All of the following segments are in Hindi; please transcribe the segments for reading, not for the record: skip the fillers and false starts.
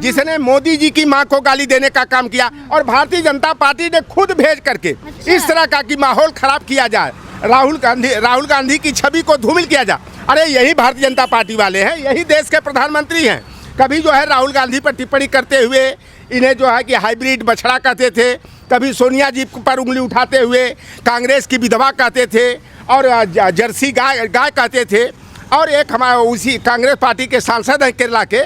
जिसने मोदी जी की मां को गाली देने का काम किया और भारतीय जनता पार्टी ने खुद भेज करके इस तरह का कि माहौल खराब किया जाए, राहुल गांधी की छवि को धूमिल किया जाए। अरे यही भारतीय जनता पार्टी वाले हैं, यही देश के प्रधानमंत्री हैं। कभी जो है राहुल गांधी पर टिप्पणी करते हुए इन्हें जो है कि हाइब्रिड बछड़ा कहते थे, कभी सोनिया जी पर उंगली उठाते हुए कांग्रेस की विधवा कहते थे और जर्सी गाय कहते थे। और एक हमारे उसी कांग्रेस पार्टी के सांसद हैं केरला के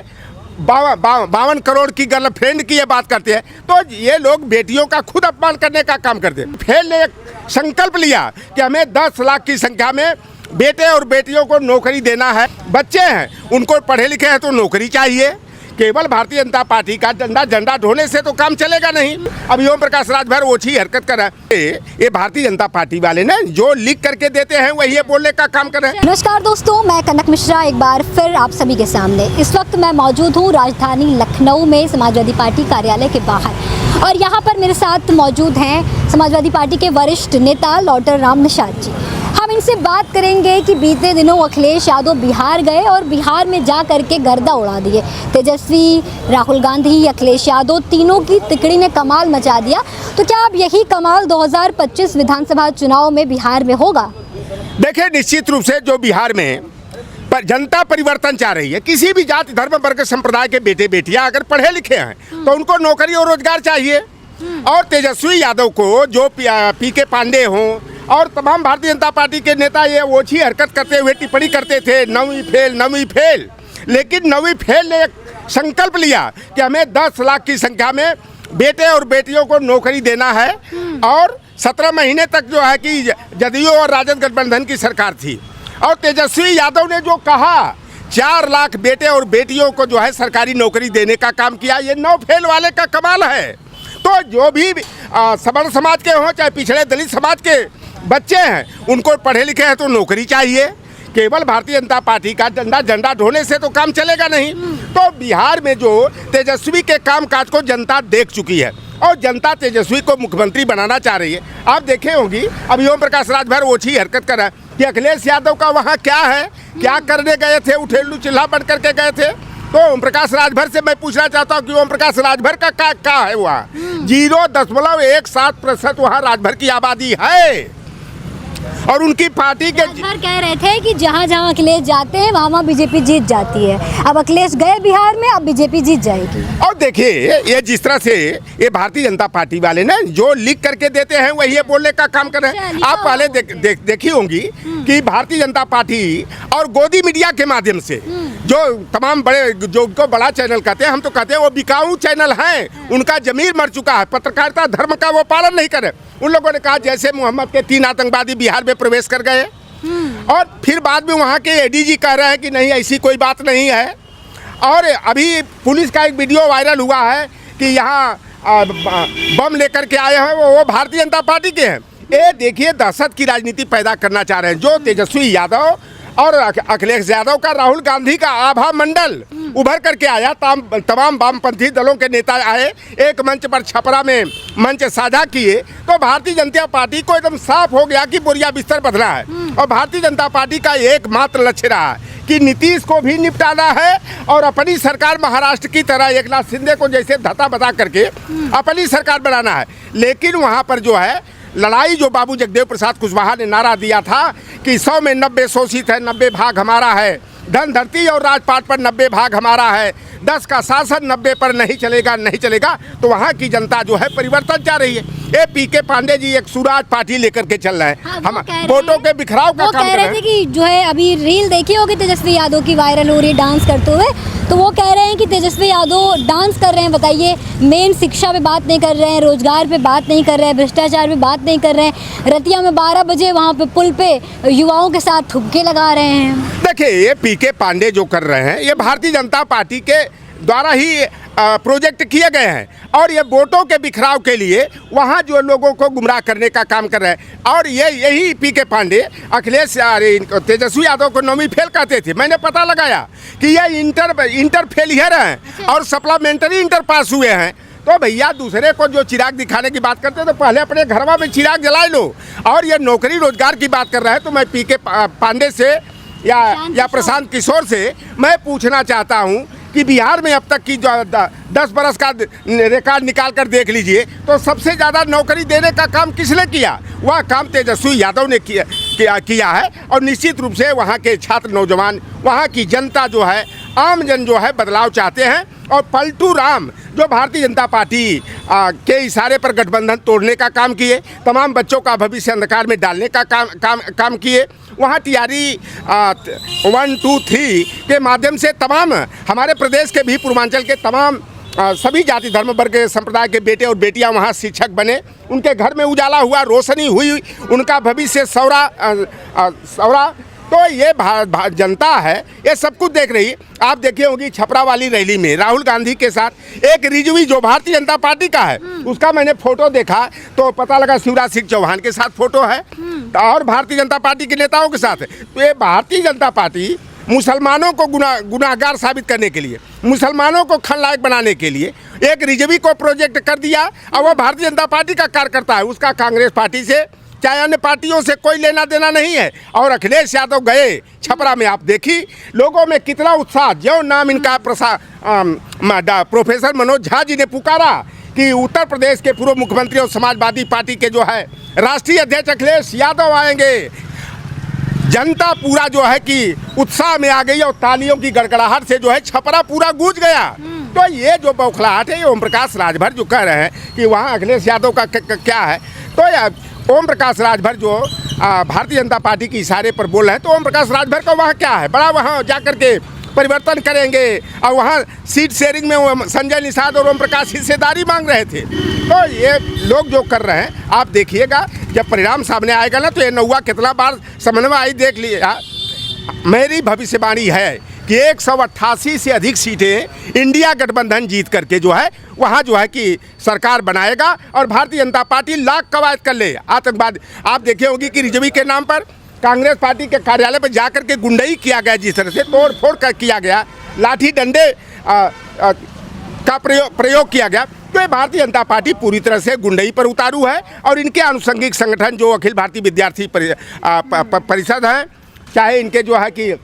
52 करोड़ की गर्लफ्रेंड की ये बात करते हैं। तो ये लोग बेटियों का खुद अपमान करने का काम करते हैं। फिर ने एक संकल्प लिया कि हमें 10 लाख की संख्या में बेटे और बेटियों को नौकरी देना है। बच्चे हैं उनको पढ़े लिखे हैं तो नौकरी चाहिए। केवल भारतीय जनता पार्टी का झंडा ढोने से तो काम चलेगा नहीं। अब ओम प्रकाश राजभर ओछी हरकत कर रहा है। ये भारतीय जनता पार्टी वाले ने जो लिख करके देते हैं वही ये बोलने का काम कर रहे हैं। नमस्कार दोस्तों, मैं कनक मिश्रा एक बार फिर आप सभी के सामने। इस वक्त मैं मौजूद हूँ राजधानी लखनऊ में समाजवादी पार्टी कार्यालय के बाहर और यहाँ पर मेरे साथ मौजूद हैं समाजवादी पार्टी के वरिष्ठ नेता लौटर राम निषाद जी। हम इनसे बात करेंगे कि बीते दिनों अखिलेश यादव बिहार गए और बिहार में जा करके गर्दा उड़ा दिए। तेजस्वी, राहुल गांधी, अखिलेश यादव तीनों की तिकड़ी ने कमाल मचा दिया। तो क्या अब यही कमाल 2025 विधानसभा चुनाव में बिहार में होगा? देखिए, निश्चित रूप से जो बिहार में जनता परिवर्तन चाह रही है, किसी भी जाति धर्म वर्ग संप्रदाय के बेटे बेटियां अगर पढ़े लिखे हैं तो उनको नौकरी और रोजगार चाहिए। और तेजस्वी यादव को जो पीके पांडे हों और तमाम भारतीय जनता पार्टी के नेता ये ओछी हरकत करते हुए टिप्पणी करते थे, नवीं फेल। लेकिन नवीं फेल ने एक संकल्प लिया कि हमें 10 लाख की संख्या में बेटे और बेटियों को नौकरी देना है। और 17 महीने तक जो है कि जदयू और राजद गठबंधन की सरकार थी और तेजस्वी यादव ने जो कहा 4 लाख बेटे और बेटियों को जो है सरकारी नौकरी देने का काम किया। ये 9 फेल वाले का कमाल है। तो जो भी सवर्ण समाज के हों चाहे पिछड़े दलित समाज के बच्चे हैं उनको पढ़े लिखे हैं तो नौकरी चाहिए। केवल भारतीय जनता पार्टी का झंडा ढोने से तो काम चलेगा नहीं। तो बिहार में जो तेजस्वी के कामकाज को जनता देख चुकी है और जनता तेजस्वी को मुख्यमंत्री बनाना चाह रही है। आप देखे होंगी अभी ओम प्रकाश राजभर ओछी हरकत कर रहा है कि अखिलेश यादव का वहाँ क्या है, क्या करने गए थे, उठेलू चिल्हा बन करके गए थे। तो ओम प्रकाश राजभर से मैं पूछना चाहता हूँ कि ओम प्रकाश राजभर का क्या है वहाँ? 0.17% वहाँ राजभर की आबादी है। और उनकी पार्टी के कह रहे थे कि जहाँ जहाँ अखिलेश जाते हैं वहाँ बीजेपी जीत जाती है। अब अखिलेश गए बिहार में, अब बीजेपी जीत जाएगी। और देखिए, ये जिस तरह से ये भारतीय जनता पार्टी वाले ने जो लिख करके देते हैं वही ये बोलने का काम कर रहे हैं। आप पहले देखी होंगी कि भारतीय जनता पार्टी और गोदी मीडिया के माध्यम से जो तमाम बड़े जो उनको बड़ा चैनल कहते हैं, हम तो कहते हैं वो बिकाऊ चैनल हैं। उनका जमीर मर चुका है, पत्रकारिता धर्म का वो पालन नहीं करे। उन लोगों ने कहा जैसे मोहम्मद के 3 आतंकवादी बिहार में प्रवेश कर गए और फिर बाद में वहाँ के एडीजी कह रहे हैं कि नहीं ऐसी कोई बात नहीं है। और अभी पुलिस का एक वीडियो वायरल हुआ है कि यहाँ बम लेकर के आए हैं वो भारतीय जनता पार्टी के हैं। ये देखिए, दहशत की राजनीति पैदा करना चाह रहे हैं। जो तेजस्वी यादव और अखिलेश यादव का राहुल गांधी का आभा मंडल उभर करके आया, तमाम वामपंथी दलों के नेता आए, एक मंच पर छपरा में मंच साझा किए, तो भारतीय जनता पार्टी को एकदम साफ हो गया कि बोरिया बिस्तर बदला है। और भारतीय जनता पार्टी का एकमात्र लक्ष्य रहा कि नीतीश को भी निपटाना है और अपनी सरकार महाराष्ट्र की तरह एकनाथ शिंदे को जैसे धता बता करके अपनी सरकार बनाना है। लेकिन वहाँ पर जो है लड़ाई जो बाबू जगदेव प्रसाद कुशवाहा ने नारा दिया था कि 100 में 90 शोषित है, 90 भाग हमारा है, धन धरती और राजपाट पर 90 भाग हमारा है, 10 का शासन 90 पर नहीं चलेगा। तो वहाँ की जनता जो है परिवर्तन चाह रही है। ये पीके पांडे जी एक सुराज पार्टी लेकर के चल रहे हैं। हम वोटों के बिखराव का काम कर रहे हैं। कि जो है अभी रील देखी होगी तेजस्वी यादव की वायरल हो रही है डांस करते हुए, तो वो कह रहे हैं कि तेजस्वी यादव डांस कर रहे हैं। बताइए, मेन शिक्षा पे बात नहीं कर रहे हैं, रोजगार पे बात नहीं कर रहे हैं, भ्रष्टाचार पे बात नहीं कर रहे हैं। रतिया में 12 बजे वहाँ पे पुल पे युवाओं के साथ ठुमके लगा रहे हैं। देखिए, ये पीके पांडे जो कर रहे हैं ये भारतीय जनता पार्टी के द्वारा ही प्रोजेक्ट किए गए हैं और ये वोटों के बिखराव के लिए वहाँ जो लोगों को गुमराह करने का काम कर रहे हैं। और यही पीके पांडे अखिलेश तेजस्वी यादव को 9वीं फेल कहते थे। मैंने पता लगाया कि ये इंटर फेलियर हैं और सप्लीमेंट्री इंटर पास हुए हैं। तो भैया, दूसरे को जो चिराग दिखाने की बात करते तो पहले अपने घरवा में चिराग जला लो। और ये नौकरी रोजगार की बात कर रहे हैं तो मैं पीके पांडे से या प्रशांत किशोर से मैं पूछना चाहता हूँ कि बिहार में अब तक की जो 10 बरस का रिकॉर्ड निकाल कर देख लीजिए, तो सबसे ज़्यादा नौकरी देने का काम किसने किया? वह काम तेजस्वी यादव ने किया है। और निश्चित रूप से वहाँ के छात्र, नौजवान, वहाँ की जनता जो है, आम जन जो है बदलाव चाहते हैं। और पलटू राम जो भारतीय जनता पार्टी के इशारे पर गठबंधन तोड़ने का काम किए, तमाम बच्चों का भविष्य अंधकार में डालने का काम किए, वहाँ टीआरई 1, 2, 3 के माध्यम से तमाम हमारे प्रदेश के भी, पूर्वांचल के तमाम सभी जाति धर्म वर्ग संप्रदाय के बेटे और बेटियां वहाँ शिक्षक बने, उनके घर में उजाला हुआ, रोशनी हुई, उनका भविष्य सौरा। तो ये जनता है, ये सब कुछ देख रही। आप देखे होंगी छपरा वाली रैली में राहुल गांधी के साथ एक रिजवी जो भारतीय जनता पार्टी का है, उसका मैंने फोटो देखा तो पता लगा शिवराज सिंह चौहान के साथ फोटो है और भारतीय जनता पार्टी के नेताओं के साथ है। तो ये भारतीय जनता पार्टी मुसलमानों को गुनाहगार साबित करने के लिए, मुसलमानों को खलनायक बनाने के लिए एक रिजवी को प्रोजेक्ट कर दिया। और वो भारतीय जनता पार्टी का कार्यकर्ता है, उसका कांग्रेस पार्टी से चाहे अन्य पार्टियों से कोई लेना देना नहीं है। और अखिलेश यादव गए छपरा में, आप देखी लोगों में कितना उत्साह। जो नाम इनका प्रोफेसर मनोज झा जी ने पुकारा कि उत्तर प्रदेश के पूर्व मुख्यमंत्री और समाजवादी पार्टी के जो है राष्ट्रीय अध्यक्ष अखिलेश यादव आएंगे, जनता पूरा जो है कि उत्साह में आ गई और तालियों की गड़गड़ाहट से जो है छपरा पूरा गूंज गया। तो ये जो बौखलाहट है, ये ओम प्रकाश राजभर जो कह रहे हैं कि वहाँ अखिलेश यादव का क्या है, तो ओम प्रकाश राजभर जो भारतीय जनता पार्टी के इशारे पर बोल रहे हैं, तो ओम प्रकाश राजभर का वहाँ क्या है? बड़ा वहाँ जा कर के परिवर्तन करेंगे और वहाँ सीट शेयरिंग में संजय निषाद और ओम प्रकाश हिस्सेदारी मांग रहे थे। तो ये लोग जो कर रहे हैं, आप देखिएगा जब परिणाम सामने आएगा ना, तो ये नौवा कितना बार समन्वय आई देख लिया। मेरी भविष्यवाणी है कि 188 से अधिक सीटें इंडिया गठबंधन जीत करके जो है वहाँ जो है कि सरकार बनाएगा और भारतीय जनता पार्टी लाख कवायद कर ले। आतंकवाद आप देखे होंगी कि रिजवी के नाम पर कांग्रेस पार्टी के कार्यालय पर जाकर के गुंडई किया गया, जिस तरह से तोड़ फोड़ किया गया, लाठी डंडे का प्रयोग किया गया। तो ये भारतीय जनता पार्टी पूरी तरह से गुंडई पर उतारू है। और इनके आनुषंगिक संगठन जो अखिल भारतीय विद्यार्थी परिषद है, चाहे इनके जो है कि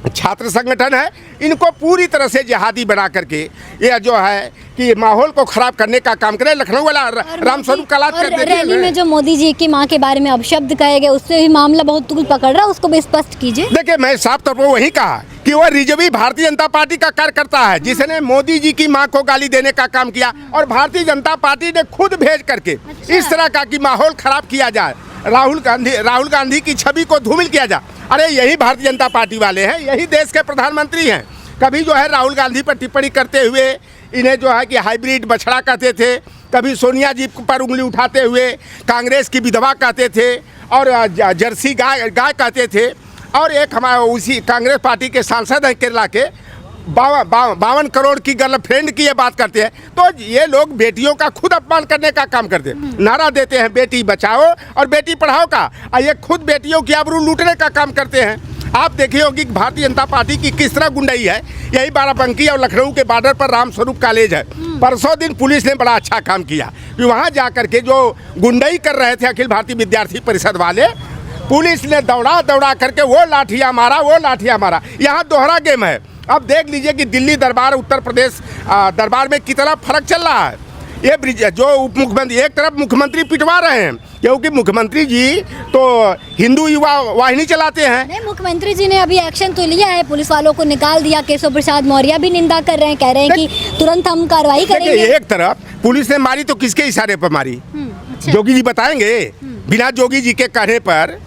छात्र संगठन है, इनको पूरी तरह से जिहादी बना करके ये जो है कि माहौल को खराब करने का काम करे। लखनऊ वाला रामस्वरूप कला रैली में जो मोदी जी की मां के बारे में अपशब्द कहे गए, उससे भी मामला बहुत तूल पकड़ रहा है, उसको भी स्पष्ट कीजिए। देखिए, मैं साफ तौर पर वही कहा कि वो रिजवी भारतीय जनता पार्टी का कार्यकर्ता है, जिसने मोदी जी की मां को गाली देने का काम किया और भारतीय जनता पार्टी ने खुद भेज करके इस तरह का कि माहौल खराब किया जाए, राहुल गांधी की छवि को धूमिल किया जाए। अरे यही भारतीय जनता पार्टी वाले हैं, यही देश के प्रधानमंत्री हैं। कभी जो है राहुल गांधी पर टिप्पणी करते हुए इन्हें जो है कि हाइब्रिड बछड़ा कहते थे, कभी सोनिया जी पर उंगली उठाते हुए कांग्रेस की विधवा कहते थे और जर्सी गाय कहते थे। और एक हमारे उसी कांग्रेस पार्टी के सांसद हैं केरला के, 52 करोड़ की गर्लफ्रेंड की ये बात करते हैं। तो ये लोग बेटियों का खुद अपमान करने का काम करते हैं, नारा देते हैं बेटी बचाओ और बेटी पढ़ाओ का, और ये खुद बेटियों की आबरू लूटने का काम करते हैं। आप देखिए होगी कि भारतीय जनता पार्टी की किस तरह गुंडाई है। यही बाराबंकी और लखनऊ के बॉर्डर पर रामस्वरूप कॉलेज है, परसों दिन पुलिस ने बड़ा अच्छा काम किया कि वहाँ जा करके जो गुंडाई कर रहे थे अखिल भारतीय विद्यार्थी परिषद वाले, पुलिस ने दौड़ा करके वो लाठियाँ मारा। यहाँ दोहरा गेम है। अब देख लीजिए कि दिल्ली दरबार, उत्तर प्रदेश दरबार में कितना फर्क चल रहा है। ये जो उप मुख्यमंत्री, एक तरफ मुख्यमंत्री पिटवा रहे हैं क्योंकि मुख्यमंत्री जी तो हिंदू युवा वाहिनी चलाते हैं। नहीं, मुख्यमंत्री जी ने अभी एक्शन तो लिया है, पुलिस वालों को निकाल दिया। केशव प्रसाद मौर्य भी निंदा कर रहे हैं, कह रहे हैं कि तुरंत हम कार्रवाई करेंगे। एक तरफ पुलिस ने मारी तो किसके इशारे पर मारी? अच्छा। जोगी जी बताएंगे। बिना जोगी जी के कहने पर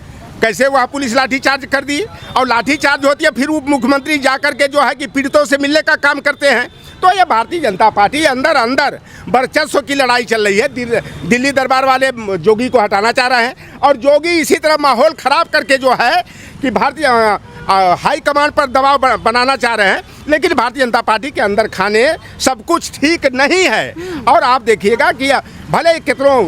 कैसे वहाँ पुलिस लाठीचार्ज कर दी? और लाठीचार्ज होती है, फिर उप मुख्यमंत्री जाकर के जो है कि पीड़ितों से मिलने का काम करते हैं। तो ये भारतीय जनता पार्टी अंदर वर्चस्व की लड़ाई चल रही है। दिल्ली दरबार वाले जोगी को हटाना चाह रहे हैं और जोगी इसी तरह माहौल खराब करके जो है कि भारतीय हाई कमांड पर दबाव बनाना चाह रहे हैं। लेकिन भारतीय जनता पार्टी के अंदर खाने सब कुछ ठीक नहीं है। और आप देखिएगा कि भले कितनों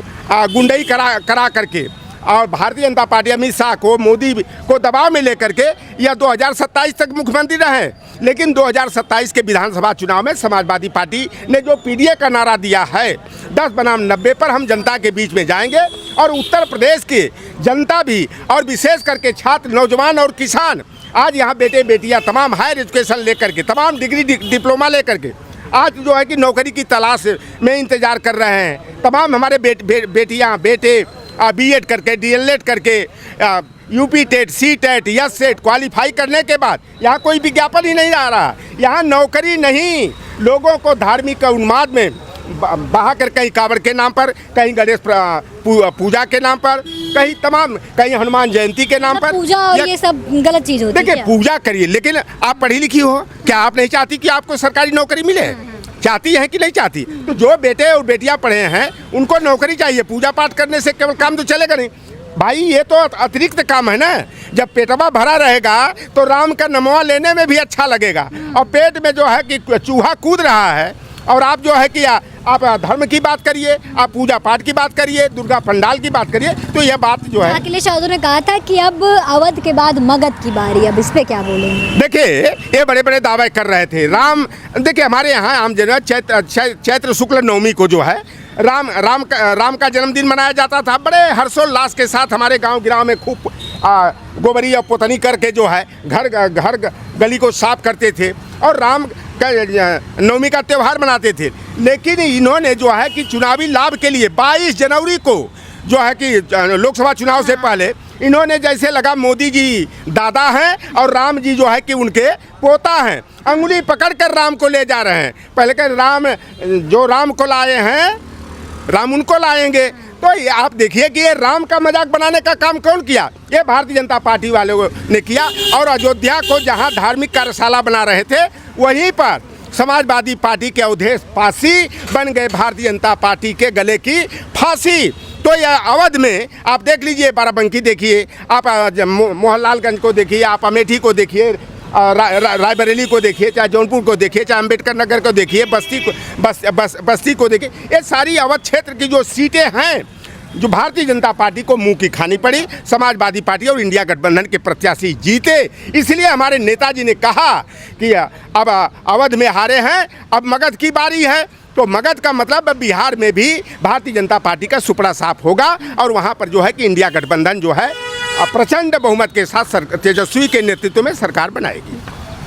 गुंडई करा करके और भारतीय जनता पार्टी अमित शाह को, मोदी को दबाव में लेकर के या 2027 तक मुख्यमंत्री रहे, लेकिन 2027 के विधानसभा चुनाव में समाजवादी पार्टी ने जो पीडीए का नारा दिया है 10 बनाम 90 पर हम जनता के बीच में जाएंगे और उत्तर प्रदेश की जनता भी और विशेष करके छात्र, नौजवान और किसान आज यहाँ बेटे बेटियाँ तमाम हायर एजुकेशन लेकर के, तमाम डिग्री डिप्लोमा लेकर के आज जो है कि नौकरी की तलाश में इंतज़ार कर रहे हैं। तमाम हमारे बेटियाँ बेटे बीएड करके, डीएलएड करके, UP TET, C TET, S SET qualify करने के बाद यहाँ कोई विज्ञापन ही नहीं आ रहा। यहाँ नौकरी नहीं, लोगों को धार्मिक उन्माद में बहा कर, कहीं कांवड़ के नाम पर, कहीं गणेश पूजा के नाम पर, कहीं हनुमान जयंती के नाम पर पूजा और ये सब गलत चीज़ होती है। देखिए पूजा करिए, लेकिन आप पढ़ी लिखी हो, क्या आप नहीं चाहती कि आपको सरकारी नौकरी मिले? चाहती है कि नहीं चाहती? तो जो बेटे और बेटियां पढ़े हैं उनको नौकरी चाहिए। पूजा पाठ करने से केवल काम तो चलेगा नहीं भाई, ये तो अतिरिक्त काम है ना। जब पेटवा भरा रहेगा तो राम का नमवा लेने में भी अच्छा लगेगा। और पेट में जो है कि चूहा कूद रहा है और आप जो है कि आप धर्म की बात करिए, आप पूजा पाठ की बात करिए, दुर्गा पंडाल की बात करिए, तो यह बात जो है। अखिलेश यादव ने कहा था कि अब अवध के बाद मगध की बारी, अब इस पे क्या बोलेंगे? देखिए ये बड़े बड़े दावे कर रहे थे। राम, देखिए हमारे यहाँ आम जन चैत्र शुक्ल नवमी को जो है राम का जन्मदिन मनाया जाता था। बड़े हर्षोल्लास के साथ हमारे गांव में खूब गोबरी और पोतनी करके जो है घर गली को साफ करते थे और राम नवमी का त्यौहार मनाते थे। लेकिन इन्होंने जो है कि चुनावी लाभ के लिए 22 जनवरी को जो है कि लोकसभा चुनाव से पहले इन्होंने जैसे लगा मोदी जी दादा हैं और राम जी जो है कि उनके पोता हैं, अंगुली पकड़कर राम को ले जा रहे हैं। पहले कह राम को लाए हैं, राम उनको लाएंगे। तो ये आप देखिए कि ये राम का मजाक बनाने का काम कौन किया? ये भारतीय जनता पार्टी वालों ने किया। और अयोध्या को जहां धार्मिक कार्यशाला बना रहे थे वहीं पर समाजवादी पार्टी के अवधेश पासी बन गए भारतीय जनता पार्टी के गले की फांसी। तो यह अवध में आप देख लीजिए, बाराबंकी देखिए, आप मोहनलालगंज को देखिए, आप अमेठी को देखिए, रायबरेली को देखिए, चाहे जौनपुर को देखिए, चाहे अम्बेडकर नगर को देखिए, बस्ती को देखिए। ये सारी अवध क्षेत्र की जो सीटें हैं जो भारतीय जनता पार्टी को मुंह की खानी पड़ी, समाजवादी पार्टी और इंडिया गठबंधन के प्रत्याशी जीते। इसलिए हमारे नेताजी ने कहा कि अब अवध में हारे हैं, अब मगध की बारी है। तो मगध का मतलब बिहार में भी भारतीय जनता पार्टी का सुपड़ा साफ होगा और वहाँ पर जो है कि इंडिया गठबंधन जो है प्रचंड बहुमत के साथ तेजस्वी के नेतृत्व में सरकार बनाएगी।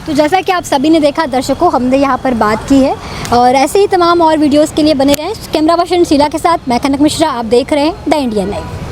तो जैसा कि आप सभी ने देखा दर्शकों, हमने यहाँ पर बात की है और ऐसे ही तमाम और वीडियोस के लिए बने रहें। कैमरा पर्सन शीला के साथ मैं कनक मिश्रा, आप देख रहे हैं द इंडियन लाइव।